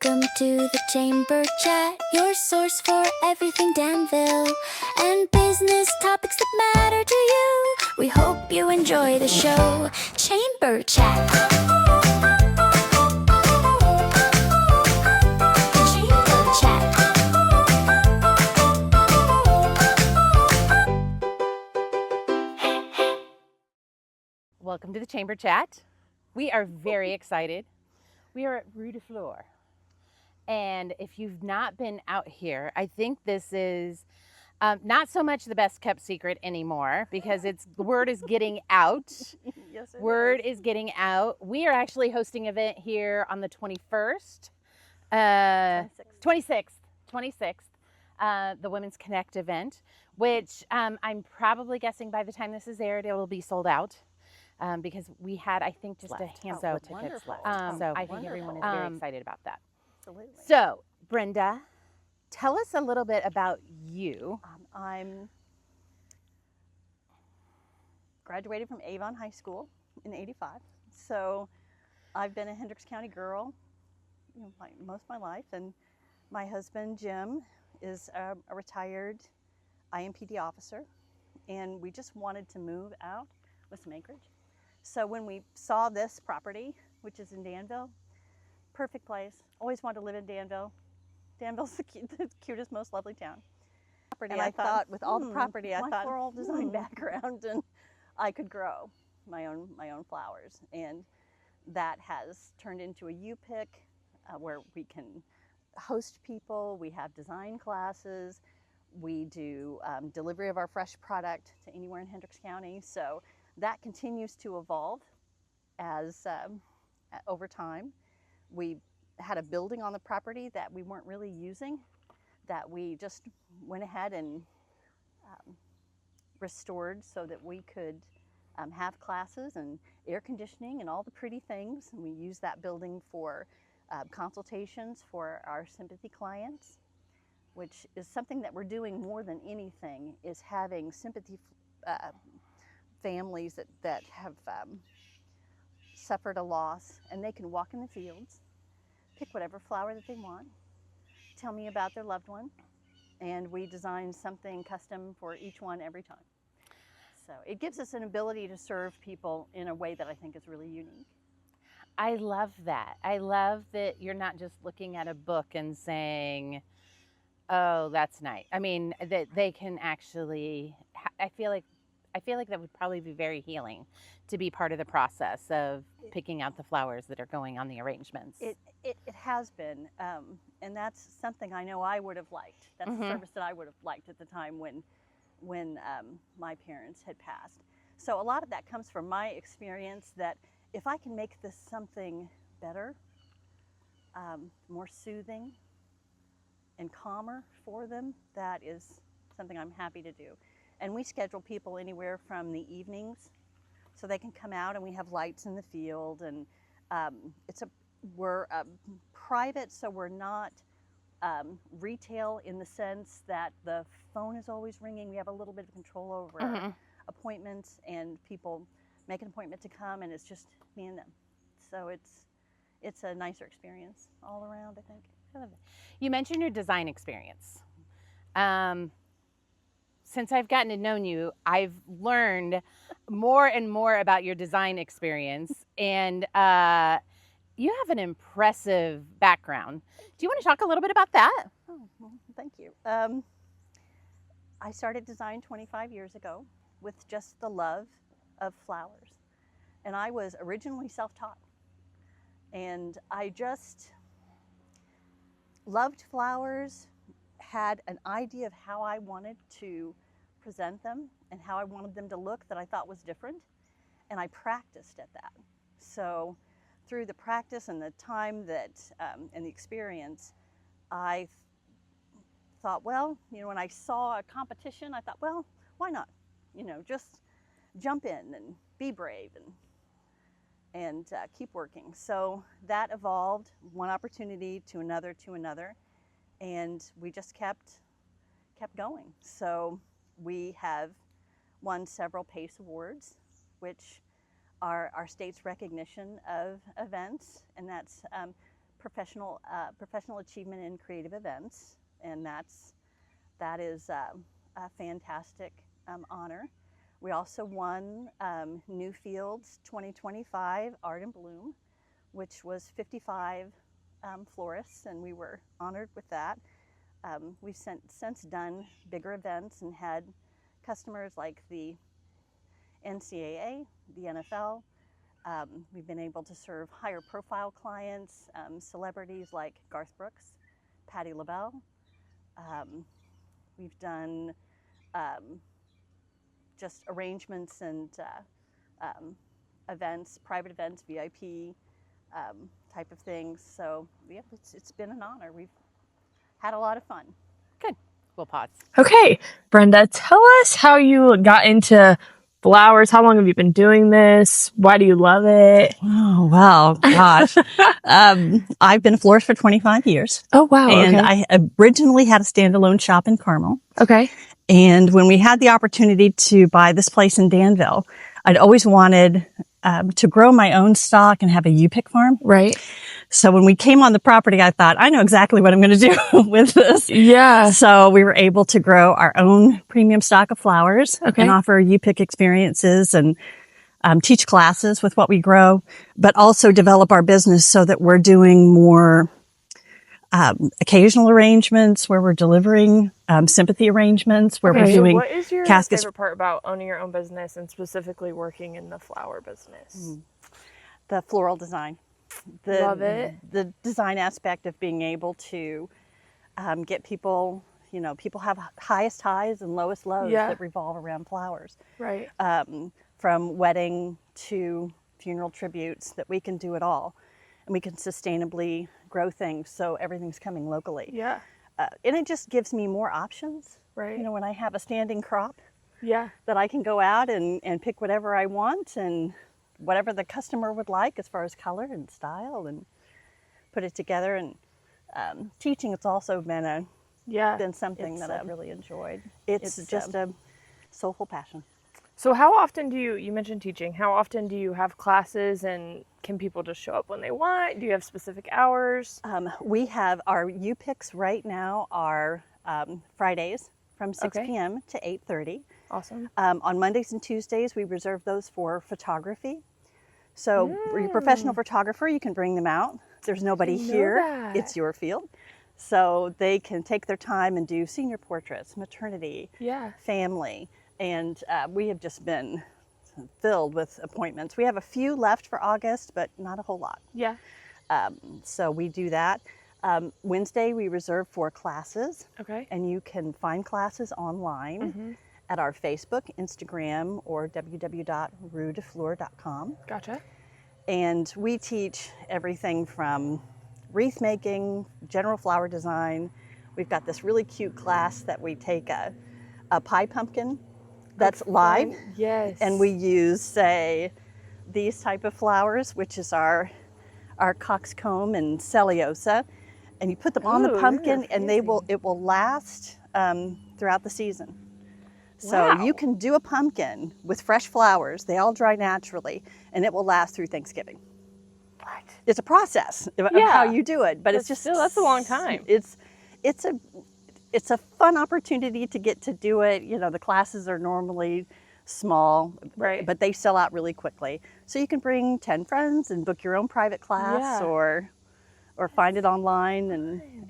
Welcome to the Chamber Chat, your source for everything Danville and business topics that matter to you. We hope you enjoy the show. Chamber Chat. Chamber Chat. Welcome to the Chamber Chat. We are very excited. We are at Rue de Fleur. And if you've not been out here, I think this is not so much the best kept secret anymore because the word is getting out. Yes, Word is getting out. We are actually hosting an event here on the 21st, 26th, the Women's Connect event, which I'm probably guessing by the time this is aired, it will be sold out. Because we had, I think, just a handful of tickets left. So I think everyone is very excited about that. Absolutely. So, Brenda, tell us a little bit about you. I'm graduated from Avon High School in '85. So I've been a Hendricks County girl most of my life. And my husband, Jim, is a retired IMPD officer. And we just wanted to move out with some acreage. So when we saw this property, which is in Danville, perfect place. Always wanted to live in Danville. Danville's the cutest, most lovely town. And I thought, with all the property, I thought, floral design background, and I could grow my own flowers. And that has turned into a U-Pick where we can host people. We have design classes. We do delivery of our fresh product to anywhere in Hendricks County. So that continues to evolve as over time. We had a building on the property that we weren't really using, that we just went ahead and restored so that we could have classes and air conditioning and all the pretty things. And we use that building for consultations for our sympathy clients, which is something that we're doing more than anything, is having sympathy families that have suffered a loss, and they can walk in the fields, pick whatever flower that they want, tell me about their loved one, and we design something custom for each one every time. So it gives us an ability to serve people in a way that I think is really unique. I love that. I love that you're not just looking at a book and saying, oh, that's nice. I mean, that they can actually, I feel like that would probably be very healing to be part of the process of picking out the flowers that are going on the arrangements. It has been, and that's something I know I would have liked. That's a service that I would have liked at the time when my parents had passed. So a lot of that comes from my experience, that if I can make this something better, more soothing and calmer for them, that is something I'm happy to do. And we schedule people anywhere from the evenings, so they can come out, and we have lights in the field. And we're private, so we're not retail in the sense that the phone is always ringing. We have a little bit of control over our appointments, and people make an appointment to come, and it's just me and them. So it's a nicer experience all around, I think. I love it. You mentioned your design experience. Since I've gotten to know you, I've learned more and more about your design experience, and you have an impressive background. Do you want to talk a little bit about that? Oh, well, thank you. I started design 25 years ago with just the love of flowers. And I was originally self-taught. And I just loved flowers, had an idea of how I wanted to present them and how I wanted them to look that I thought was different. And I practiced at that. So through the practice and the time that, and the experience, I thought, well, when I saw a competition, I thought, well, why not? Just jump in and be brave and keep working. So that evolved, one opportunity to another, and we just kept going. So we have won several PACE awards, which are our state's recognition of events, and that's professional achievement in creative events, and that is a fantastic honor. We also won Newfield's 2025 Art in Bloom, which was 55 florists, and we were honored with that. We've since done bigger events and had customers like the NCAA, the NFL. We've been able to serve higher profile clients, celebrities like Garth Brooks, Patti LaBelle. We've done just arrangements and events, private events, VIP type of things. So yeah, it's been an honor. We've had a lot of fun. Good. We'll pause. Okay, Brenda, tell us how you got into flowers. How long have you been doing this? Why do you love it? Oh, wow. Gosh. I've been a florist for 25 years. Oh, wow. And Okay. I originally had a standalone shop in Carmel. Okay. And when we had the opportunity to buy this place in Danville, I'd always wanted to grow my own stock and have a U-pick farm. Right. So when we came on the property, I thought, I know exactly what I'm going to do with this. Yeah. So we were able to grow our own premium stock of flowers Okay. and offer U-pick experiences and teach classes with what we grow, but also develop our business so that we're doing more occasional arrangements where we're delivering sympathy arrangements, where we're Okay. doing What is your caskets. favorite part about owning your own business and specifically working in the flower business? The floral design. Love it. The design aspect of being able to get people, people have highest highs and lowest lows Yeah. that revolve around flowers. Right. From wedding to funeral tributes, that we can do it all. And we can sustainably grow things so everything's coming locally. Yeah. And it just gives me more options. Right. When I have a standing crop, Yeah. that I can go out and pick whatever I want and whatever the customer would like as far as color and style, and put it together. And teaching, it's also been Yeah. been something It's, that I've really enjoyed. It's just a soulful passion. So how often do you mentioned teaching, how often do you have classes, and can people just show up when they want? Do you have specific hours? We have our U-picks right now are Fridays from 6 Okay. p.m. to 8:30. Awesome. On Mondays and Tuesdays, we reserve those for photography. So you're a professional photographer, you can bring them out. There's nobody know here. that. It's your field. So they can take their time and do senior portraits, maternity, Yeah. family. And we have just been filled with appointments. We have a few left for August, but not a whole lot. Yeah. So we do that. Wednesday, we reserve for classes. Okay. And you can find classes online at our Facebook, Instagram, or www.ruedefleur.com. Gotcha. And we teach everything from wreath making, general flower design. We've got this really cute class that we take a pie pumpkin that's live, Yes. and we use, say, these type of flowers, which is our coxcomb and cellulose, and you put them on Ooh, the these pumpkin, are and it will last throughout the season. So Wow. you can do a pumpkin with fresh flowers. They all dry naturally, and it will last through Thanksgiving. What? It's a process of Yeah. how you do it, but it's But just still, that's a long time. It's a fun opportunity to get to do it. The classes are normally small, Right. but they sell out really quickly. So you can bring 10 friends and book your own private class, Yeah. or find it online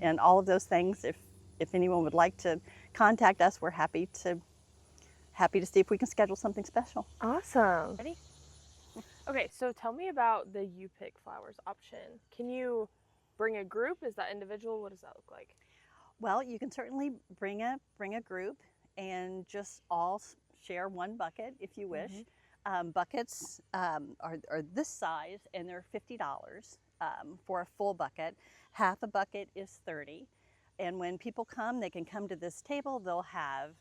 and all of those things. If anyone would like to contact us, we're happy to see if we can schedule something special. Awesome. Ready? Okay, so tell me about the U-pick flowers option. Can you bring a group? Is that individual? What does that look like? Well, you can certainly bring a group and just all share one bucket if you wish. Buckets are this size, and they're $50 for a full bucket. Half a bucket is $30. And when people come, they can come to this table. They'll have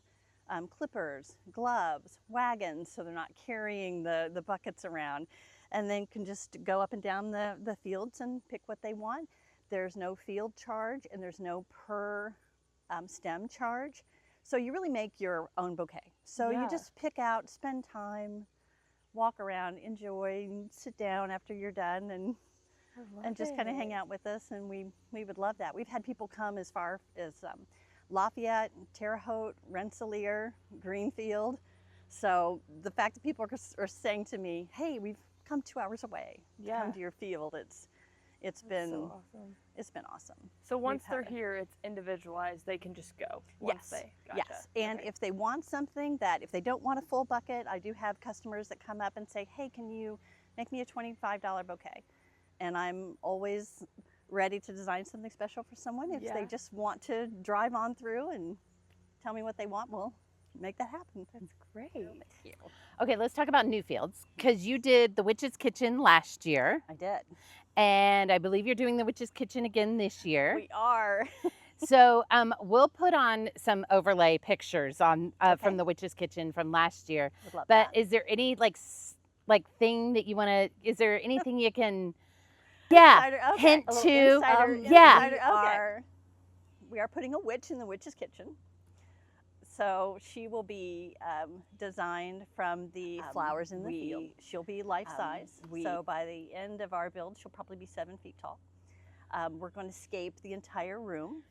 clippers, gloves, wagons, so they're not carrying the buckets around, and then can just go up and down the fields and pick what they want. There's no field charge, and there's no per stem charge. So you really make your own bouquet. So Yeah. you just pick out, spend time, walk around, enjoy, and sit down after you're done, and and just kind of hang out with us, and we would love that. We've had people come as far as Lafayette, Terre Haute, Rensselaer, Greenfield. So the fact that people are saying to me, "Hey, we've come 2 hours away to come to your field," it's been so awesome. It's been awesome. So once they're had- here, it's individualized. They can just go. Once they gotcha. Yes, and Okay. if they want something if they don't want a full bucket, I do have customers that come up and say, "Hey, can you make me a $25 bouquet?" And I'm always ready to design something special for someone. If they Yeah. just want to drive on through and tell me what they want, we'll make that happen. That's great. Thank you. Okay, let's talk about Newfields because you did the Witch's Kitchen last year, I did. and I believe you're doing the Witch's Kitchen again this year. We are. So we'll put on some overlay pictures on Okay. from the Witch's Kitchen from last year. Would love But that. is there any like thing that you want to? Is there anything you can? Yeah, Insider, okay. hint A little to. insider, Yeah. insider, we are putting a witch in the witch's kitchen. So she will be designed from the flowers in the field. She'll be life size. So by the end of our build, she'll probably be 7 feet tall. We're going to scape the entire room.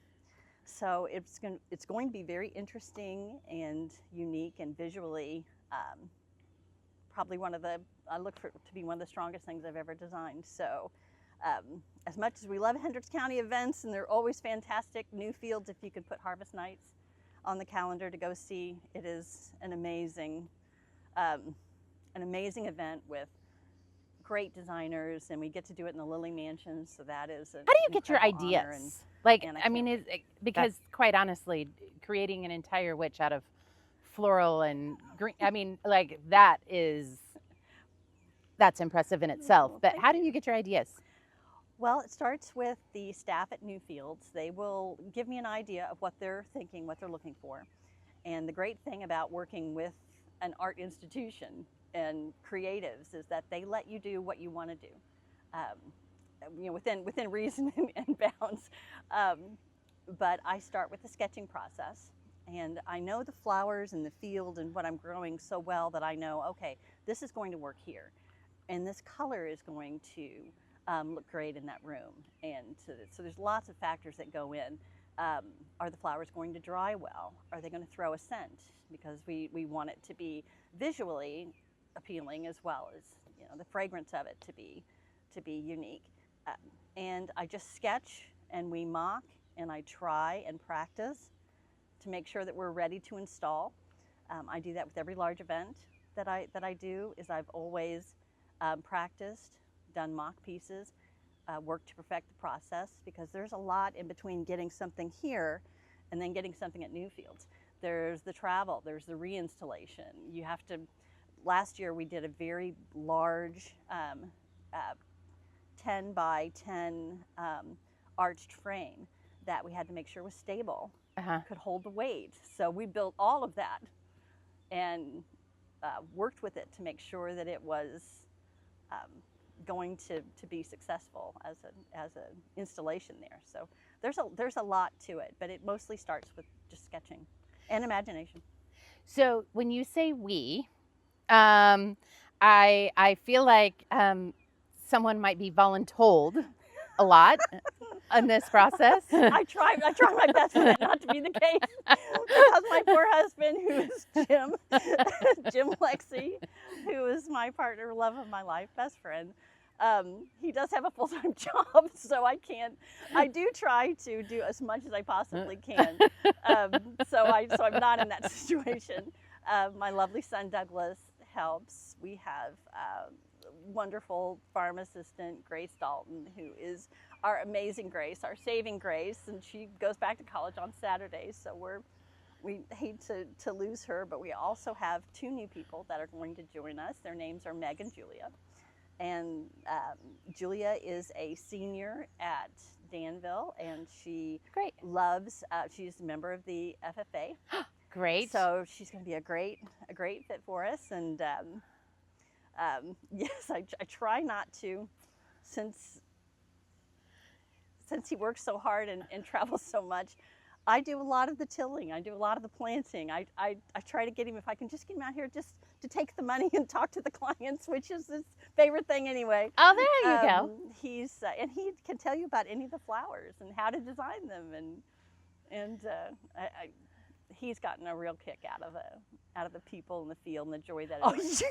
So it's going to be very interesting and unique and visually probably I look for it to be one of the strongest things I've ever designed. So as much as we love Hendricks County events, and they're always fantastic, Newfields, if you could put Harvest Nights on the calendar to go see, it is an amazing event with great designers, and we get to do it in the Lilly Mansion, so that is How do you get your ideas? Like, and I I mean, because quite honestly, creating an entire witch out of floral and green, I mean, like that's impressive in itself. Oh, But thank how do you get your ideas? Well, it starts with the staff at Newfields. They will give me an idea of what they're thinking, what they're looking for. And the great thing about working with an art institution and creatives is that they let you do what you want to do, within reason and bounds. But I start with the sketching process, and I know the flowers and the field and what I'm growing so well that I know, okay, this is going to work here, and this color is going to look great in that room. And so there's lots of factors that go in. Are the flowers going to dry well? Are they going to throw a scent? Because we want it to be visually appealing as well as the fragrance of it to be unique. And I just sketch and we mock and I try and practice to make sure that we're ready to install. I do that with every large event that I do. Is I've always practiced, done mock pieces, worked to perfect the process, because there's a lot in between getting something here and then getting something at Newfields. There's the travel, there's the reinstallation. You have to. Last year we did a very large 10 by 10 arched frame that we had to make sure was stable, could hold the weight. So we built all of that and worked with it to make sure that it was going to be successful as an installation there. So there's a lot to it, but it mostly starts with just sketching and imagination. So when you say we, I feel like someone might be voluntold a lot in this process. I try my best for that not to be the case, because my poor husband, who is Jim Lexi, who is my partner, love of my life, best friend, he does have a full-time job, so I do try to do as much as I possibly can. So I'm not in that situation. My lovely son Douglas helps. We have wonderful farm assistant Grace Dalton, who is our amazing Grace, our saving grace, and she goes back to college on Saturdays, so we hate to lose her. But we also have 2 new people that are going to join us. Their names are Meg and Julia. And Julia is a senior at Danville, and she loves, she's a member of the FFA. Great. So she's going to be a great fit for us. And yes, I try not to, since he works so hard and travels so much, I do a lot of the tilling. I do a lot of the planting. I try to get him, if I can just get him out here just to take the money and talk to the clients, which is his favorite thing anyway. Oh, there you go. He's and he can tell you about any of the flowers and how to design them, and he's gotten a real kick out of the people in the field and the joy that it is.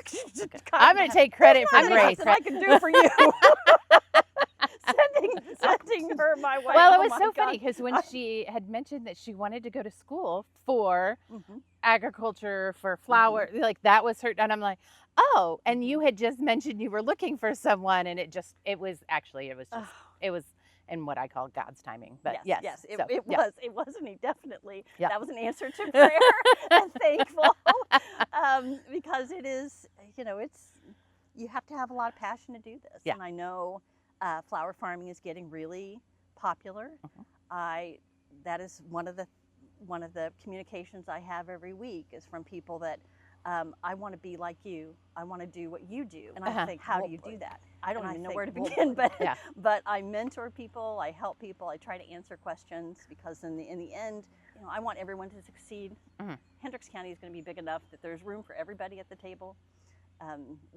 I'm going to take credit for Grace. That I can do for you. sending her my way. Well, it Oh was my so God. funny because when she had mentioned that she wanted to go to school for Mhm. agriculture, for flower, like that was her, and I'm like, oh, and you had just mentioned you were looking for someone, and it was just, it was in what I call God's timing. But yes, it, so, it yeah. was. It wasn't he? Definitely. Yeah. That was an answer to prayer. And thankful, because it is. You have to have a lot of passion to do this. Yeah. And I know flower farming is getting really popular. That is one of the communications I have every week is from people that I want to be like you. I want to do what you do. And I think, how do you do that? I don't even know where to begin, but Yeah. but I mentor people, I help people, I try to answer questions because in the end, I want everyone to succeed. Mhm. Hendricks County is going to be big enough that there's room for everybody at the table.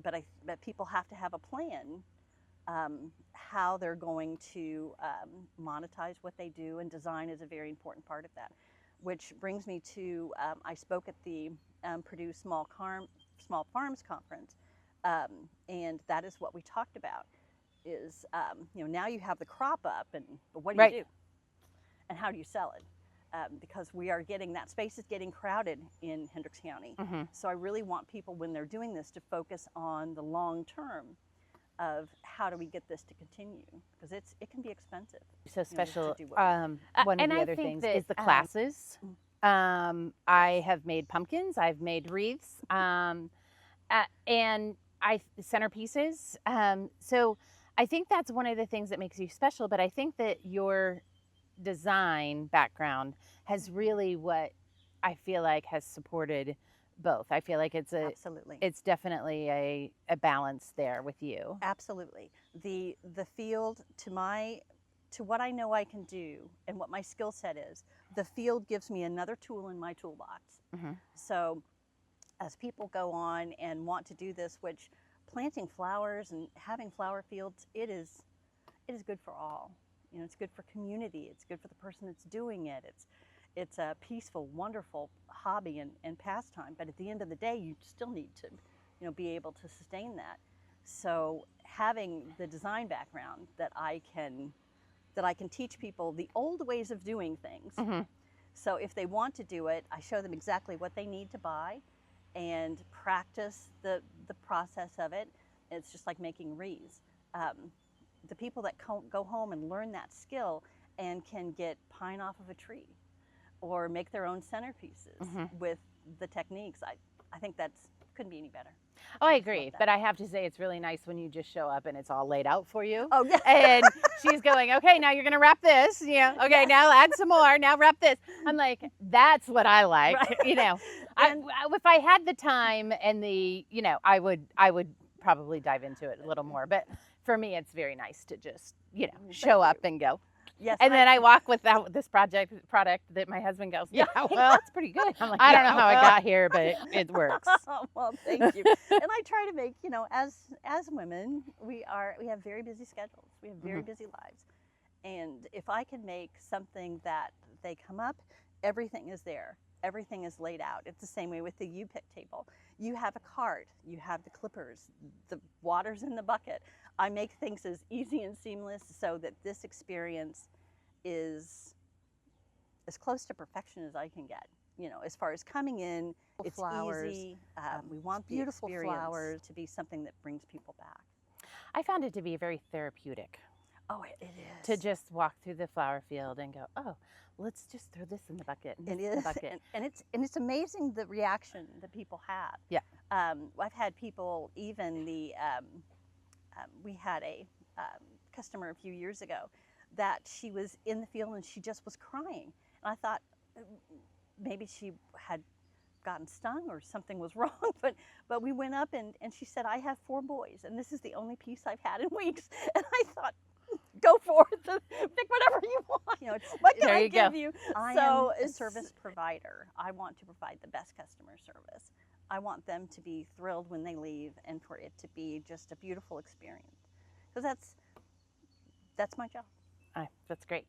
But people have to have a plan how they're going to monetize what they do, and design is a very important part of that. Which brings me to I spoke at the Purdue Small Farms Conference, and that is what we talked about. Is now you have the crop up, but what do Right. you do, and how do you sell it? Because that space is getting crowded in Hendricks County. Mhm. So I really want people, when they're doing this, to focus on the long term of how do we get this to continue, because it can be expensive. So special. do what we One of and the I Mm-hmm. think other things that, is the classes. I have made pumpkins. I've made wreaths, and centerpieces. So I think that's one of the things that makes you special. But I think that your design background has really what I feel like has supported both. I feel like Absolutely. it's definitely a balance there with you. Absolutely. The field, to what I know I can do and what my skill set is, the field gives me another tool in my toolbox. Mhm. So as people go on and want to do this, which planting flowers and having flower fields, it is good for all. It's good for community. It's good for the person that's doing it. It's a peaceful, wonderful hobby and pastime. But at the end of the day, you still need to, be able to sustain that. So having the design background that I can teach people the old ways of doing things. Mhm. So if they want to do it, I show them exactly what they need to buy and practice the process of it. It's just like making wreaths. The people that go home and learn that skill and can get pine off of a tree or make their own centerpieces with the techniques, I think couldn't be any better. Oh, I agree. But I have to say, it's really nice when you just show up and it's all laid out for you. Oh, yeah. And she's going, okay, now you're going to wrap this. Okay, now add some more. Now wrap this. I'm like, that's what I like. Right. If I had the time and I would probably dive into it a little more. But for me, it's very nice to just, show up and go. Yes. And then I walk with this product that my husband goes, yeah, well, it's pretty good. I'm like, I don't know how I got here, but it works. Well, thank you. And I try to make, as women, we have very busy schedules. We have very busy lives. And if I can make something that they come up, everything is there. Everything is laid out. It's the same way with the U-pick table. You have a cart, you have the clippers, the water's in the bucket. I make things as easy and seamless so that this experience is as close to perfection as I can get. As far as coming in, it's flowers. easy. We want the beautiful experience flowers. to be something that brings people back. I found it to be very therapeutic Oh, it is. to just walk through the flower field and go, oh, let's just throw this in the bucket. And It this in the is, bucket. and it's amazing the reaction that people have. Yeah. I've had people, even we had a customer a few years ago that she was in the field and she just was crying, and I thought maybe she had gotten stung or something was wrong, but we went up and she said, I have 4 boys and this is the only piece I've had in weeks, and I thought, go forth and pick whatever you want. You know, what can There I you go. give you? I So am a it's- service provider. I want to provide the best customer service. I want them to be thrilled when they leave and for it to be just a beautiful experience. Because that's my job. That's great.